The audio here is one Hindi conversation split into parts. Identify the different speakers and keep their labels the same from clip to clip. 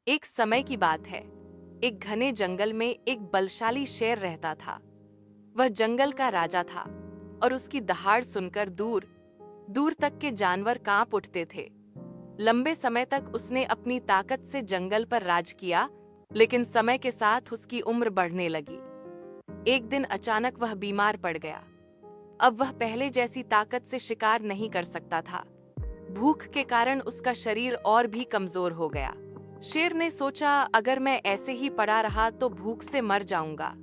Speaker 1: एक समय की बात है। एक घने जंगल में एक बलशाली शेर रहता था। वह जंगल का राजा था और उसकी दहाड़ सुनकर दूर दूर तक के जानवर कांप उठते थे। लंबे समय तक उसने अपनी ताकत से जंगल पर राज किया, लेकिन समय के साथ उसकी उम्र बढ़ने लगी। एक दिन अचानक वह बीमार पड़ गया। अब वह पहले जैसी ताकत से शिकार नहीं कर सकता था। भूख के कारण उसका शरीर और भी कमजोर हो गया। शेर ने सोचा, अगर मैं ऐसे ही पड़ा रहा तो भूख से मर जाऊंगा।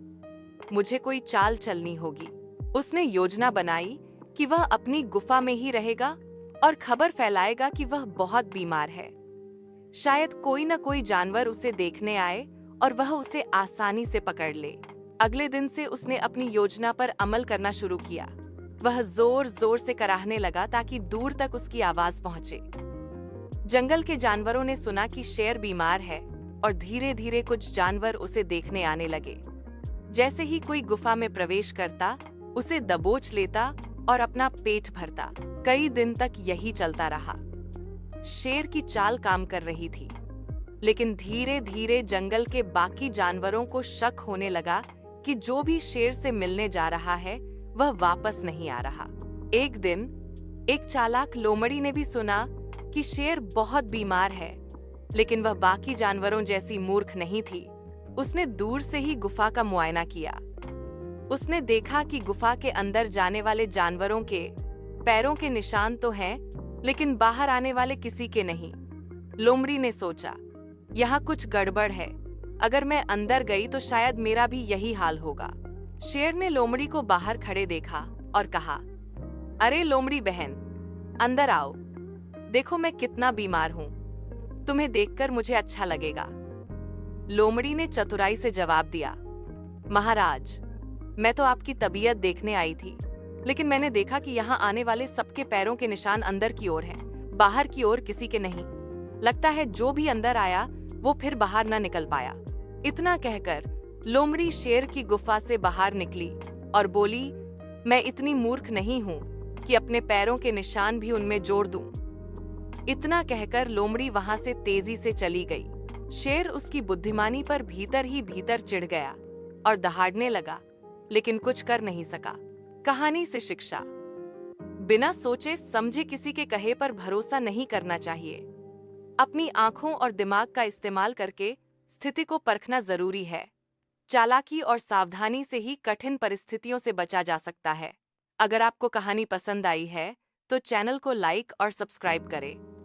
Speaker 1: मुझे कोई चाल चलनी होगी। उसने योजना बनाई कि वह अपनी गुफा में ही रहेगा और खबर फैलाएगा कि वह बहुत बीमार है। शायद कोई न कोई जानवर उसे देखने आए और वह उसे आसानी से पकड़ ले। अगले दिन से उसने अपनी योजना पर अमल करना शुरू किया। वह जोर जोर से कराहने लगा ताकि दूर तक उसकी आवाज पहुंचे। जंगल के जानवरों ने सुना कि शेर बीमार है और धीरे धीरे कुछ जानवर उसे देखने आने लगे। जैसे ही कोई गुफा में प्रवेश करता, उसे दबोच लेता और अपना पेट भरता। कई दिन तक यही चलता रहा। शेर की चाल काम कर रही थी, लेकिन धीरे धीरे जंगल के बाकी जानवरों को शक होने लगा कि जो भी शेर से मिलने जा रहा है वह वापस नहीं आ रहा। एक दिन एक चालाक लोमड़ी ने भी सुना कि शेर बहुत बीमार है, लेकिन वह बाकी जानवरों जैसी मूर्ख नहीं थी। उसने दूर से ही गुफा का मुआयना किया। उसने देखा कि गुफा के अंदर जाने वाले जानवरों के पैरों के निशान तो हैं, लेकिन बाहर आने वाले किसी के नहीं। लोमड़ी ने सोचा, यहाँ कुछ गड़बड़ है। अगर मैं अंदर गई तो शायद मेरा भी यही हाल होगा। शेर ने लोमड़ी को बाहर खड़े देखा और कहा, अरे लोमड़ी बहन, अंदर आओ। देखो मैं कितना बीमार हूँ। तुम्हें देखकर मुझे अच्छा लगेगा। लोमड़ी ने चतुराई से जवाब दिया, महाराज, मैं तो आपकी तबीयत देखने आई थी, लेकिन मैंने देखा कि यहाँ आने वाले सबके पैरों के निशान अंदर की ओर हैं, बाहर की ओर किसी के नहीं। लगता है जो भी अंदर आया वो फिर बाहर न निकल पाया। इतना कहकर लोमड़ी शेर की गुफा से बाहर निकली और बोली, मैं इतनी मूर्ख नहीं हूँ कि अपने पैरों के निशान भी उनमें जोड़ दूं। इतना कहकर लोमड़ी वहां से तेजी से चली गई। शेर उसकी बुद्धिमानी पर भीतर ही भीतर चिढ़ गया और दहाड़ने लगा, लेकिन कुछ कर नहीं सका। कहानी से शिक्षा: बिना सोचे समझे किसी के कहे पर भरोसा नहीं करना चाहिए। अपनी आंखों और दिमाग का इस्तेमाल करके स्थिति को परखना जरूरी है। चालाकी और सावधानी से ही कठिन परिस्थितियों से बचा जा सकता है। अगर आपको कहानी पसंद आई है तो चैनल को लाइक और सब्सक्राइब करें।